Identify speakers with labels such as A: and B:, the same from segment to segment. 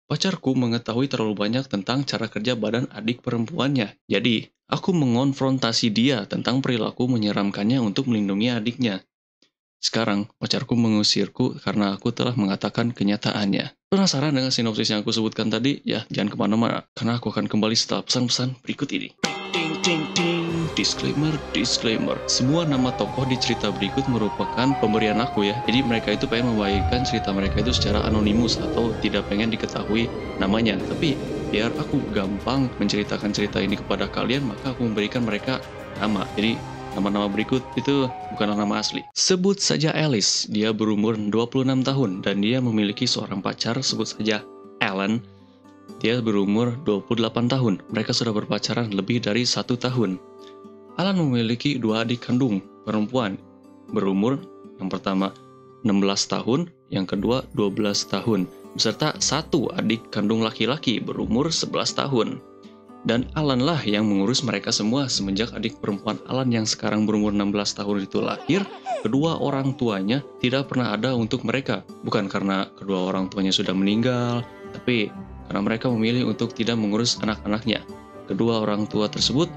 A: Pacarku mengetahui terlalu banyak tentang cara kerja badan adik perempuannya. Jadi, aku mengonfrontasi dia tentang perilaku menyeramkannya untuk melindungi adiknya. Sekarang, pacarku mengusirku karena aku telah mengatakan kenyataannya. Penasaran dengan sinopsis yang aku sebutkan tadi? Ya, jangan kemana-mana, karena aku akan kembali setelah pesan-pesan berikut ini. Ding, ding, ding. Disclaimer, disclaimer. Semua nama tokoh di cerita berikut merupakan pemberian aku ya. Jadi mereka itu pengen membagikan cerita mereka itu secara anonimus atau tidak pengen diketahui namanya. Tapi biar aku gampang menceritakan cerita ini kepada kalian, maka aku memberikan mereka nama. Jadi nama-nama berikut itu bukanlah nama asli. Sebut saja Alice. Dia berumur 26 tahun dan dia memiliki seorang pacar, sebut saja Alan. Dia berumur 28 tahun. Mereka sudah berpacaran lebih dari 1 tahun. Alan memiliki dua adik kandung perempuan berumur yang pertama 16 tahun, yang kedua 12 tahun, beserta satu adik kandung laki-laki berumur 11 tahun. Dan Alan lah yang mengurus mereka semua semenjak adik perempuan Alan yang sekarang berumur 16 tahun itu lahir. Kedua orang tuanya tidak pernah ada untuk mereka. Bukan karena kedua orang tuanya sudah meninggal, tapi karena mereka memilih untuk tidak mengurus anak-anaknya. Kedua orang tua tersebut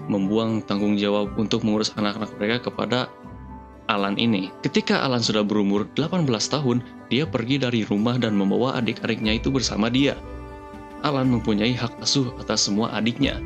A: membuang tanggung jawab untuk mengurus anak-anak mereka kepada Alan ini. Ketika Alan sudah berumur 18 tahun, dia pergi dari rumah dan membawa adik-adiknya itu bersama dia. Alan mempunyai hak asuh atas semua adiknya.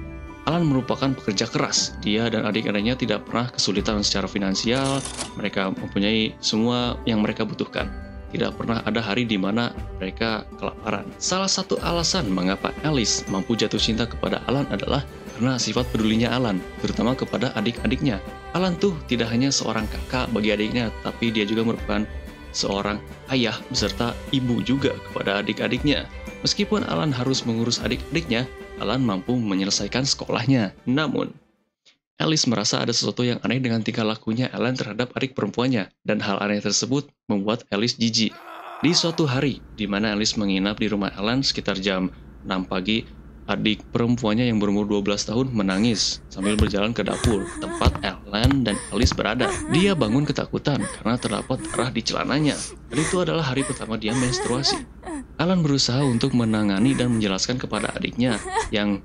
A: Alan merupakan pekerja keras. Dia dan adik-adiknya tidak pernah kesulitan secara finansial. Mereka mempunyai semua yang mereka butuhkan. Tidak pernah ada hari di mana mereka kelaparan. Salah satu alasan mengapa Alice mampu jatuh cinta kepada Alan adalah karena sifat pedulinya Alan, terutama kepada adik-adiknya. Alan tuh tidak hanya seorang kakak bagi adiknya, tapi dia juga merupakan seorang ayah beserta ibu juga kepada adik-adiknya. Meskipun Alan harus mengurus adik-adiknya, Alan mampu menyelesaikan sekolahnya. Namun, Alice merasa ada sesuatu yang aneh dengan tingkah lakunya Alan terhadap adik perempuannya, dan hal aneh tersebut membuat Alice jijik. Di suatu hari, di mana Alice menginap di rumah Alan sekitar jam 6 pagi, adik perempuannya yang berumur 12 tahun menangis sambil berjalan ke dapur, tempat Alan dan Alice berada. Dia bangun ketakutan karena terdapat darah di celananya, dan itu adalah hari pertama dia menstruasi. Alan berusaha untuk menangani dan menjelaskan kepada adiknya yang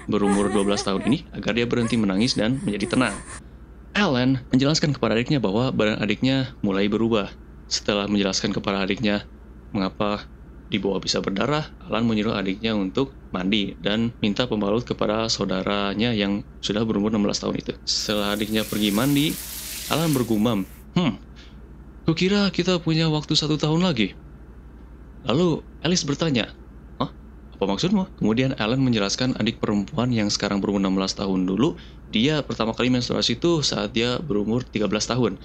A: berumur 12 tahun ini agar dia berhenti menangis dan menjadi tenang. Alan menjelaskan kepada adiknya bahwa badan adiknya mulai berubah. Setelah menjelaskan kepada adiknya mengapa di bawah bisa berdarah, Alan menyuruh adiknya untuk mandi dan minta pembalut kepada saudaranya yang sudah berumur 16 tahun itu. Setelah adiknya pergi mandi, Alan bergumam, kukira kita punya waktu 1 tahun lagi. Lalu Alice bertanya, "Hah? Apa maksudmu?" Kemudian Alan menjelaskan adik perempuan yang sekarang berumur 16 tahun dulu, dia pertama kali menstruasi itu saat dia berumur 13 tahun.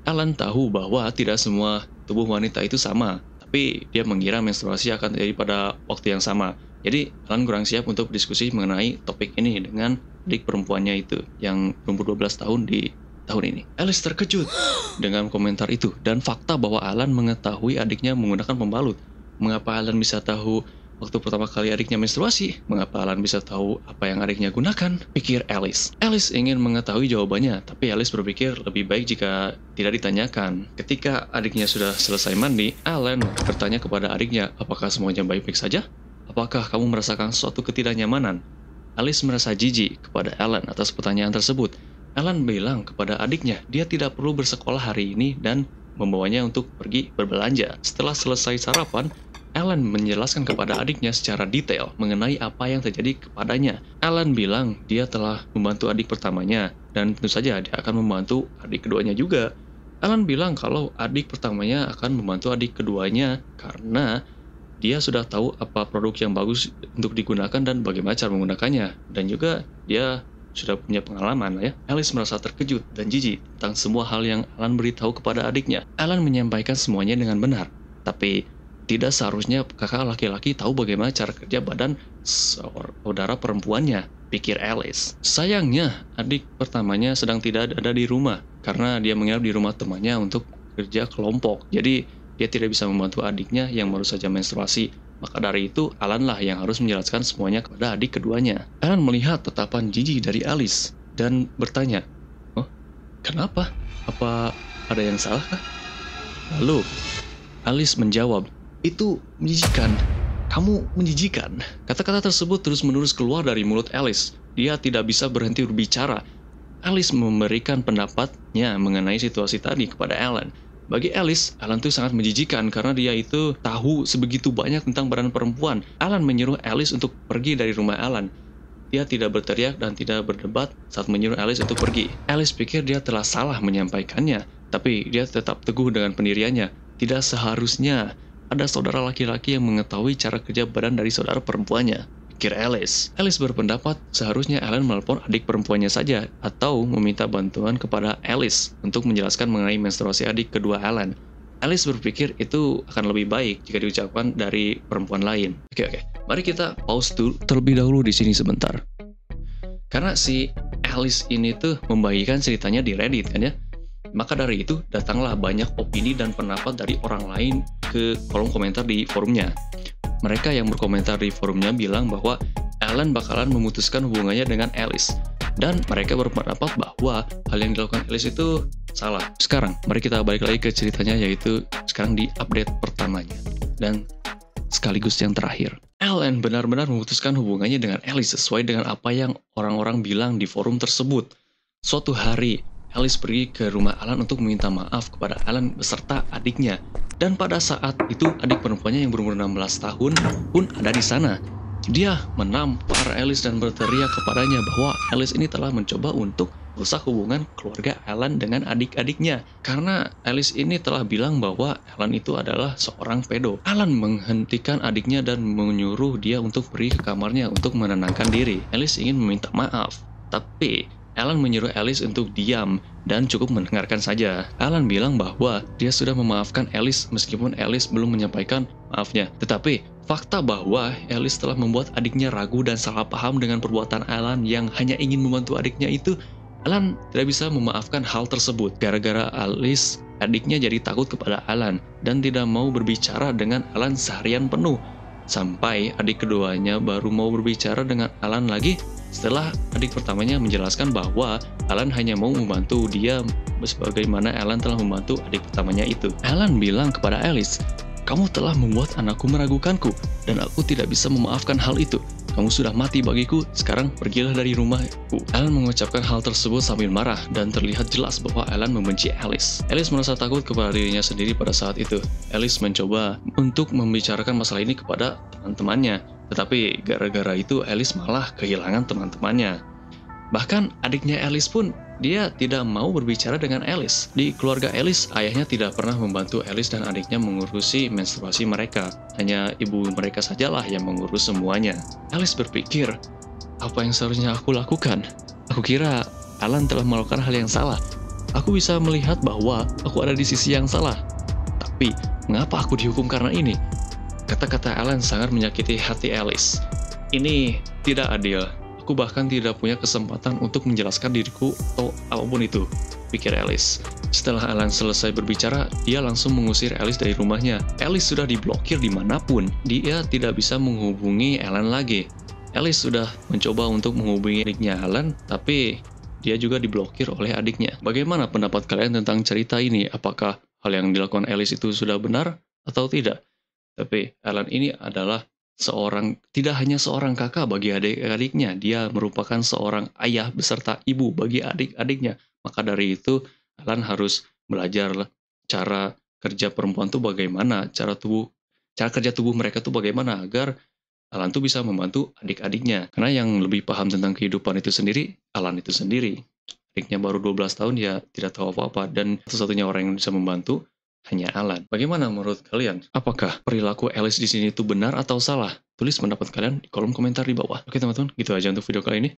A: Alan tahu bahwa tidak semua tubuh wanita itu sama, tapi dia mengira menstruasi akan terjadi pada waktu yang sama. Jadi Alan kurang siap untuk diskusi mengenai topik ini dengan adik perempuannya itu yang berumur 12 tahun di tahun ini. Alice terkejut dengan komentar itu dan fakta bahwa Alan mengetahui adiknya menggunakan pembalut. Mengapa Alan bisa tahu waktu pertama kali adiknya menstruasi? Mengapa Alan bisa tahu apa yang adiknya gunakan? Pikir Alice. Alice ingin mengetahui jawabannya, tapi Alice berpikir lebih baik jika tidak ditanyakan. Ketika adiknya sudah selesai mandi, Alan bertanya kepada adiknya, apakah semuanya baik-baik saja? Apakah kamu merasakan suatu ketidaknyamanan? Alice merasa jijik kepada Alan atas pertanyaan tersebut. Alan bilang kepada adiknya, dia tidak perlu bersekolah hari ini dan membawanya untuk pergi berbelanja. Setelah selesai sarapan, Alan menjelaskan kepada adiknya secara detail mengenai apa yang terjadi kepadanya. Alan bilang dia telah membantu adik pertamanya, dan tentu saja dia akan membantu adik keduanya juga. Alan bilang kalau adik pertamanya akan membantu adik keduanya karena dia sudah tahu apa produk yang bagus untuk digunakan dan bagaimana cara menggunakannya. Dan juga dia sudah punya pengalaman ya. Alice merasa terkejut dan jijik tentang semua hal yang Alan beritahu kepada adiknya. Alan menyampaikan semuanya dengan benar, tapi tidak seharusnya kakak laki-laki tahu bagaimana cara kerja badan saudara perempuannya, pikir Alice. Sayangnya, adik pertamanya sedang tidak ada di rumah karena dia menginap di rumah temannya untuk kerja kelompok. Jadi, dia tidak bisa membantu adiknya yang baru saja menstruasi. Maka dari itu, Alan lah yang harus menjelaskan semuanya kepada adik keduanya. Alan melihat tatapan jijik dari Alice dan bertanya, "Oh, kenapa? Apa ada yang salah kah?" Lalu, Alice menjawab, "Itu menjijikan. Kamu menjijikan. Kata-kata tersebut terus-menerus keluar dari mulut Alice. Dia tidak bisa berhenti berbicara. Alice memberikan pendapatnya mengenai situasi tadi kepada Alan. Bagi Alice, Alan itu sangat menjijikan karena dia itu tahu sebegitu banyak tentang badan perempuan. Alan menyuruh Alice untuk pergi dari rumah Alan. Dia tidak berteriak dan tidak berdebat saat menyuruh Alice untuk pergi. Alice pikir dia telah salah menyampaikannya, tapi dia tetap teguh dengan pendiriannya. Tidak seharusnya ada saudara laki-laki yang mengetahui cara kerja badan dari saudara perempuannya, pikir Alice. Alice berpendapat seharusnya Alan menelepon adik perempuannya saja atau meminta bantuan kepada Alice untuk menjelaskan mengenai menstruasi adik kedua Alan. Alice berpikir itu akan lebih baik jika diucapkan dari perempuan lain. Oke. Mari kita pause terlebih dahulu di sini sebentar. Karena si Alice ini tuh membagikan ceritanya di Reddit kan ya. Maka dari itu datanglah banyak opini dan pendapat dari orang lain ke kolom komentar di forumnya. Mereka yang berkomentar di forumnya bilang bahwa Alan bakalan memutuskan hubungannya dengan Alice. Dan mereka berpendapat bahwa hal yang dilakukan Alice itu salah. Sekarang, mari kita balik lagi ke ceritanya, yaitu sekarang di update pertamanya. Dan sekaligus yang terakhir. Alan benar-benar memutuskan hubungannya dengan Alice sesuai dengan apa yang orang-orang bilang di forum tersebut. Suatu hari, Alice pergi ke rumah Alan untuk meminta maaf kepada Alan beserta adiknya. Dan pada saat itu, adik perempuannya yang berumur 16 tahun pun ada di sana. Dia menampar Alice dan berteriak kepadanya bahwa Alice ini telah mencoba untuk merusak hubungan keluarga Alan dengan adik-adiknya. Karena Alice ini telah bilang bahwa Alan itu adalah seorang pedo. Alan menghentikan adiknya dan menyuruh dia untuk pergi ke kamarnya untuk menenangkan diri. Alice ingin meminta maaf, tapi Alan menyuruh Alice untuk diam dan cukup mendengarkan saja. Alan bilang bahwa dia sudah memaafkan Alice meskipun Alice belum menyampaikan maafnya. Tetapi fakta bahwa Alice telah membuat adiknya ragu dan salah paham dengan perbuatan Alan yang hanya ingin membantu adiknya itu, Alan tidak bisa memaafkan hal tersebut. Gara-gara Alice, adiknya jadi takut kepada Alan dan tidak mau berbicara dengan Alan seharian penuh. Sampai adik keduanya baru mau berbicara dengan Alan lagi setelah adik pertamanya menjelaskan bahwa Alan hanya mau membantu dia sebagaimana Alan telah membantu adik pertamanya itu. Alan bilang kepada Alice, "Kamu telah membuat anakku meragukanku dan aku tidak bisa memaafkan hal itu. Kamu sudah mati bagiku, sekarang pergilah dari rumahku." Alan mengucapkan hal tersebut sambil marah dan terlihat jelas bahwa Alan membenci Alice. Alice merasa takut kepada dirinya sendiri pada saat itu. Alice mencoba untuk membicarakan masalah ini kepada teman-temannya, tetapi gara-gara itu Alice malah kehilangan teman-temannya. Bahkan adiknya Alice pun dia tidak mau berbicara dengan Alice. Di keluarga Alice, ayahnya tidak pernah membantu Alice dan adiknya mengurusi menstruasi mereka. Hanya ibu mereka sajalah yang mengurus semuanya. Alice berpikir, apa yang seharusnya aku lakukan? Aku kira Alan telah melakukan hal yang salah. Aku bisa melihat bahwa aku ada di sisi yang salah. Tapi, mengapa aku dihukum karena ini? Kata-kata Alan sangat menyakiti hati Alice. Ini tidak adil. Aku bahkan tidak punya kesempatan untuk menjelaskan diriku atau apapun itu, pikir Alice. Setelah Alan selesai berbicara, dia langsung mengusir Alice dari rumahnya. Alice sudah diblokir dimanapun. Dia tidak bisa menghubungi Alan lagi. Alice sudah mencoba untuk menghubungi adiknya Alan, tapi dia juga diblokir oleh adiknya. Bagaimana pendapat kalian tentang cerita ini? Apakah hal yang dilakukan Alice itu sudah benar atau tidak? Tapi Alan ini adalah tidak hanya seorang kakak bagi adik-adiknya, dia merupakan seorang ayah beserta ibu bagi adik-adiknya. Maka dari itu, Alan harus belajar cara kerja perempuan itu bagaimana, cara kerja tubuh mereka itu bagaimana agar Alan tuh bisa membantu adik-adiknya. Karena yang lebih paham tentang kehidupan itu sendiri, Alan itu sendiri. Adiknya baru 12 tahun, ya tidak tahu apa-apa, dan satu-satunya orang yang bisa membantu hanya Alan. Bagaimana menurut kalian? Apakah perilaku Alice di sini itu benar atau salah? Tulis pendapat kalian di kolom komentar di bawah. Oke teman-teman, gitu aja untuk video kali ini.